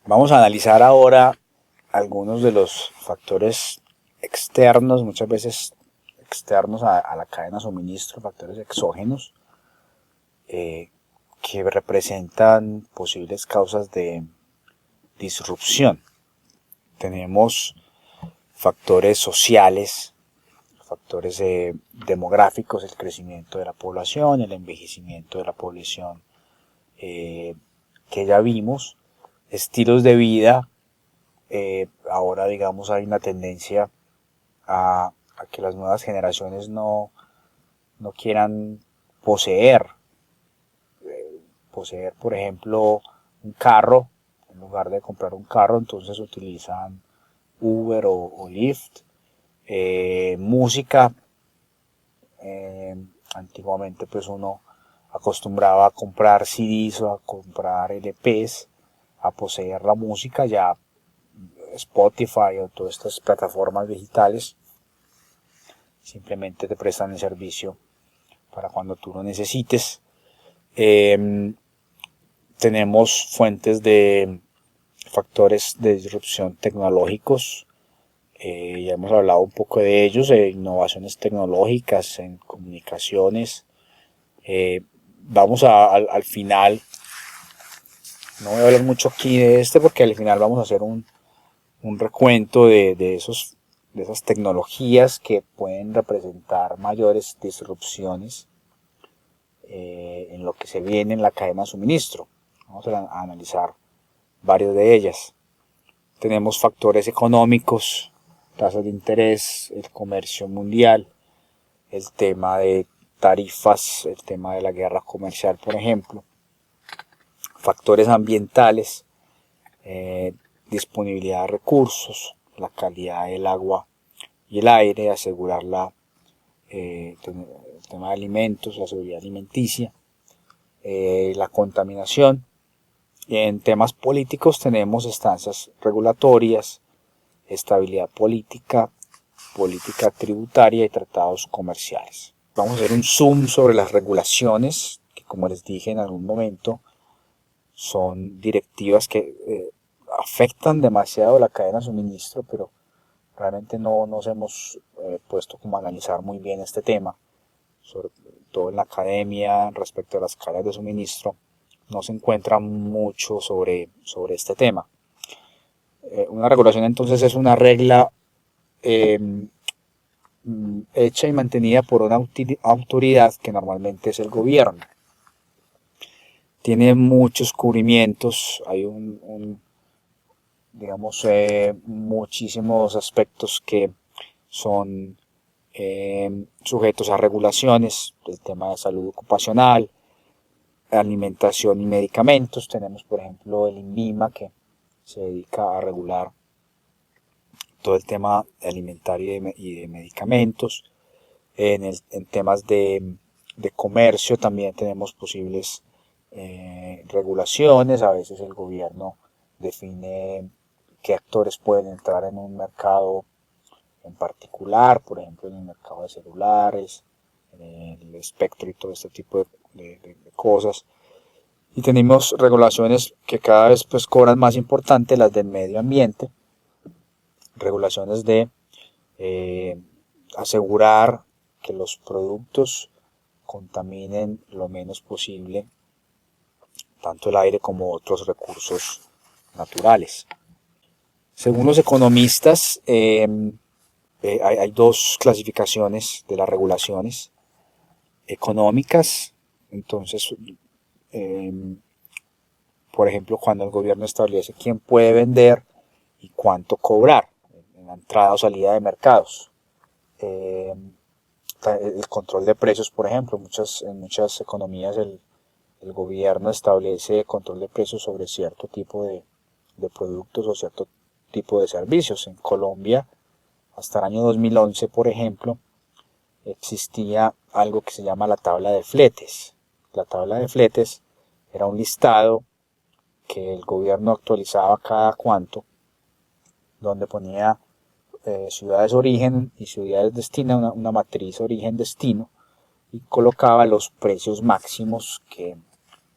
Vamos a analizar ahora algunos de los factores externos, muchas veces externos a la cadena de suministro, factores exógenos, que representan posibles causas de disrupción. Tenemos factores sociales, factores demográficos, el crecimiento de la población, el envejecimiento de la población que ya vimos, estilos de vida. Ahora digamos hay una tendencia a que las nuevas generaciones no quieran poseer, por ejemplo, un carro. En lugar de comprar un carro, entonces utilizan Uber o Lyft. Música. Antiguamente pues uno acostumbraba a comprar CDs o a comprar LPs, a poseer la música. Ya Spotify o todas estas plataformas digitales simplemente te prestan el servicio para cuando tú lo necesites. Tenemos fuentes de factores de disrupción tecnológicos. Ya hemos hablado un poco de ellos, innovaciones tecnológicas en comunicaciones. Vamos al final, no voy a hablar mucho aquí de porque al final vamos a hacer un recuento de esas tecnologías que pueden representar mayores disrupciones en lo que se viene en la cadena de suministro. Vamos a analizar varios de ellas. Tenemos factores económicos, tasas de interés, el comercio mundial, el tema de tarifas, el tema de la guerra comercial, por ejemplo. Factores ambientales, disponibilidad de recursos, la calidad del agua y el aire, asegurar el tema de alimentos, la seguridad alimenticia, la contaminación. En temas políticos tenemos instancias regulatorias, estabilidad política, política tributaria y tratados comerciales. Vamos a hacer un zoom sobre las regulaciones, que como les dije en algún momento, son directivas que afectan demasiado la cadena de suministro, pero realmente no nos hemos puesto como a analizar muy bien este tema, sobre todo en la academia respecto a las cadenas de suministro. No se encuentra mucho sobre este tema. Una regulación entonces es una regla hecha y mantenida por una autoridad que normalmente es el gobierno. Tiene muchos cubrimientos, hay muchísimos aspectos que son sujetos a regulaciones, el tema de salud ocupacional, alimentación y medicamentos. Tenemos por ejemplo el INVIMA, que se dedica a regular todo el tema alimentario y de medicamentos. En temas de comercio también tenemos posibles regulaciones. A veces el gobierno define qué actores pueden entrar en un mercado en particular, por ejemplo en el mercado de celulares, en el espectro y todo este tipo de cosas. Y tenemos regulaciones que cada vez pues cobran más importante, las del medio ambiente, regulaciones de asegurar que los productos contaminen lo menos posible tanto el aire como otros recursos naturales. Según los economistas, hay dos clasificaciones de las regulaciones económicas. Entonces, por ejemplo, cuando el gobierno establece quién puede vender y cuánto cobrar en la entrada o salida de mercados. El control de precios, por ejemplo, en muchas economías el gobierno establece control de precios sobre cierto tipo de productos o cierto tipo de servicios. En Colombia, hasta el año 2011, por ejemplo, existía algo que se llama la tabla de fletes. La tabla de fletes era un listado que el gobierno actualizaba cada cuánto, donde ponía ciudades origen y ciudades destino, una matriz origen-destino, y colocaba los precios máximos que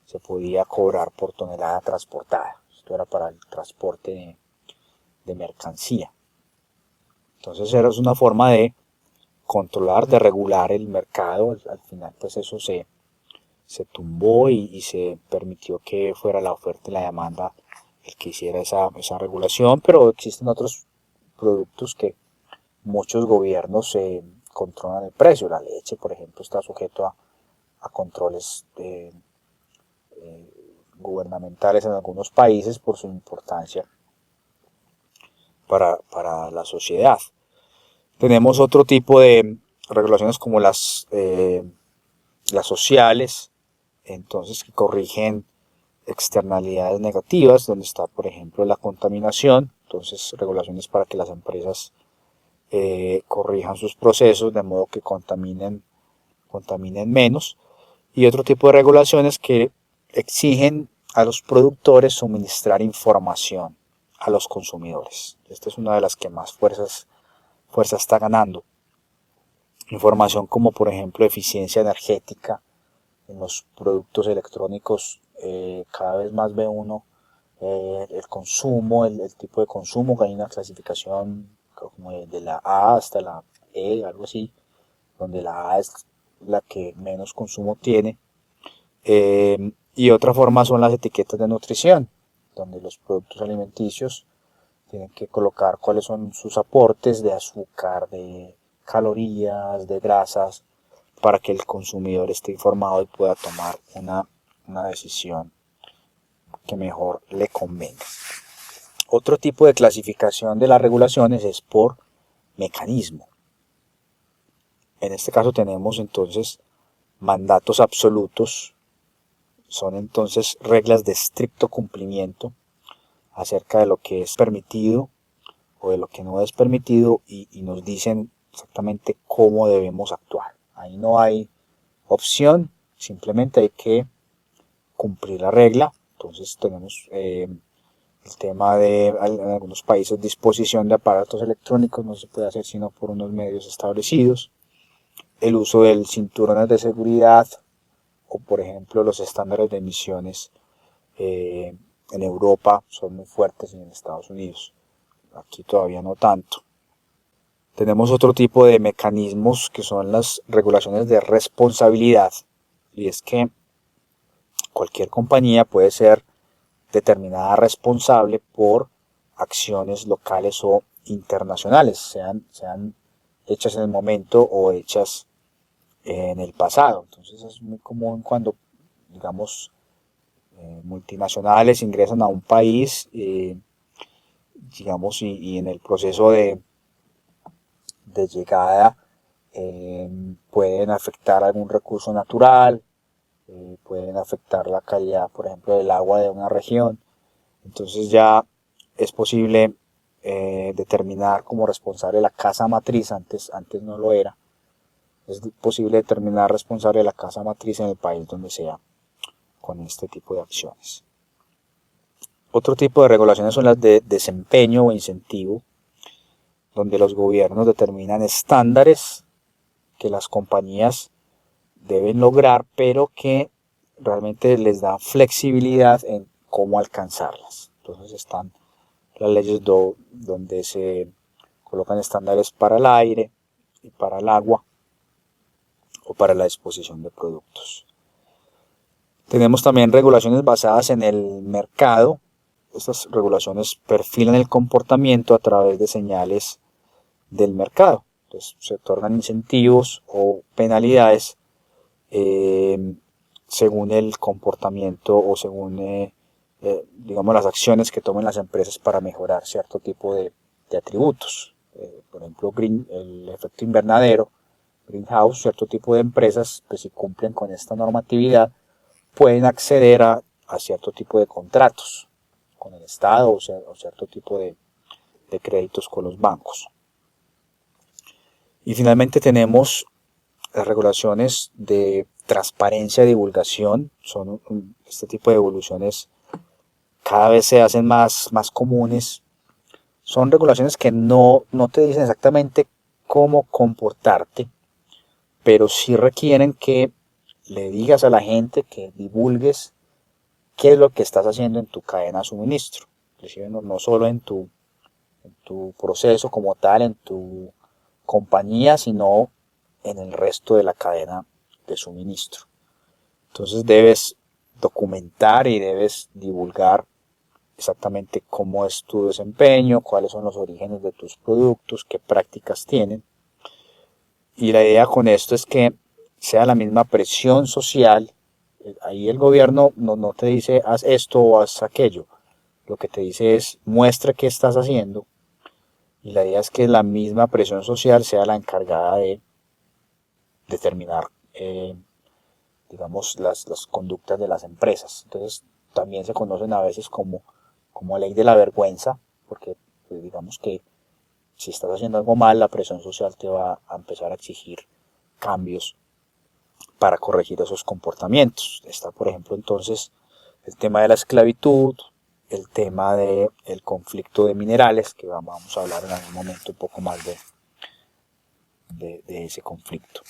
se podía cobrar por tonelada transportada. esto era para el transporte de mercancía. Entonces era una forma de controlar, de regular el mercado. Al final pues eso se tumbó y se permitió que fuera la oferta y la demanda el que hiciera esa regulación, pero existen otros productos que muchos gobiernos controlan el precio. La leche, por ejemplo, está sujeto a controles gubernamentales en algunos países por su importancia para la sociedad. Tenemos otro tipo de regulaciones como las sociales, entonces que corrigen externalidades negativas, donde está por ejemplo la contaminación, entonces regulaciones para que las empresas corrijan sus procesos de modo que contaminen menos, y otro tipo de regulaciones que exigen a los productores suministrar información a los consumidores. Esta es una de las que más fuerza está ganando. Información como por ejemplo eficiencia energética en los productos electrónicos. Cada vez más ve uno el consumo, el tipo de consumo, que hay una clasificación como de la A hasta la E, algo así, donde la A es la que menos consumo tiene. Y otra forma son las etiquetas de nutrición, donde los productos alimenticios tienen que colocar cuáles son sus aportes de azúcar, de calorías, de grasas, para que el consumidor esté informado y pueda tomar una decisión que mejor le convenga. Otro tipo de clasificación de las regulaciones es por mecanismo. En este caso tenemos entonces mandatos absolutos, son entonces reglas de estricto cumplimiento acerca de lo que es permitido o de lo que no es permitido, y nos dicen exactamente cómo debemos actuar. Ahí no hay opción, simplemente hay que cumplir la regla. Entonces tenemos el tema de en algunos países disposición de aparatos electrónicos no se puede hacer sino por unos medios establecidos. El uso del cinturones de seguridad, o por ejemplo los estándares de emisiones en Europa son muy fuertes, y en Estados Unidos. Aquí todavía no tanto. Tenemos otro tipo de mecanismos que son las regulaciones de responsabilidad, y es que cualquier compañía puede ser determinada responsable por acciones locales o internacionales, sean hechas en el momento o hechas en el pasado. Entonces es muy común cuando, digamos, multinacionales ingresan a un país, digamos, y en el proceso de llegada pueden afectar algún recurso natural, pueden afectar la calidad, por ejemplo, del agua de una región. Entonces ya es posible determinar como responsable la casa matriz, antes no lo era. Es posible determinar responsable de la casa matriz en el país donde sea con este tipo de acciones. Otro tipo de regulaciones son las de desempeño o incentivo, donde los gobiernos determinan estándares que las compañías deben lograr, pero que realmente les da flexibilidad en cómo alcanzarlas. Entonces están las leyes donde se colocan estándares para el aire y para el agua, o para la disposición de productos. Tenemos también regulaciones basadas en el mercado. Estas regulaciones perfilan el comportamiento a través de señales del mercado. Entonces se otorgan incentivos o penalidades según el comportamiento o según digamos las acciones que tomen las empresas para mejorar cierto tipo de atributos. Por ejemplo, el efecto invernadero, greenhouse, cierto tipo de empresas, pues si cumplen con esta normatividad, pueden acceder a cierto tipo de contratos con el Estado, o cierto tipo de créditos con los bancos. Y finalmente tenemos las regulaciones de transparencia y divulgación. Este tipo de evoluciones cada vez se hacen más comunes. Son regulaciones que no te dicen exactamente cómo comportarte, pero sí requieren que le digas a la gente, que divulgues qué es lo que estás haciendo en tu cadena de suministro. Inclusive no solo en tu proceso como tal, en tu compañía, sino en el resto de la cadena de suministro. Entonces debes documentar y debes divulgar exactamente cómo es tu desempeño, cuáles son los orígenes de tus productos, qué prácticas tienen. Y la idea con esto es que sea la misma presión social. Ahí el gobierno no te dice haz esto o haz aquello. Lo que te dice es muestra qué estás haciendo. Y la idea es que la misma presión social sea la encargada de determinar, digamos, las conductas de las empresas. Entonces, también se conocen a veces como ley de la vergüenza, porque pues, digamos que si estás haciendo algo mal, la presión social te va a empezar a exigir cambios para corregir esos comportamientos. Está, por ejemplo, entonces el tema de la esclavitud, el tema del conflicto de minerales, que vamos a hablar en algún momento un poco más de ese conflicto.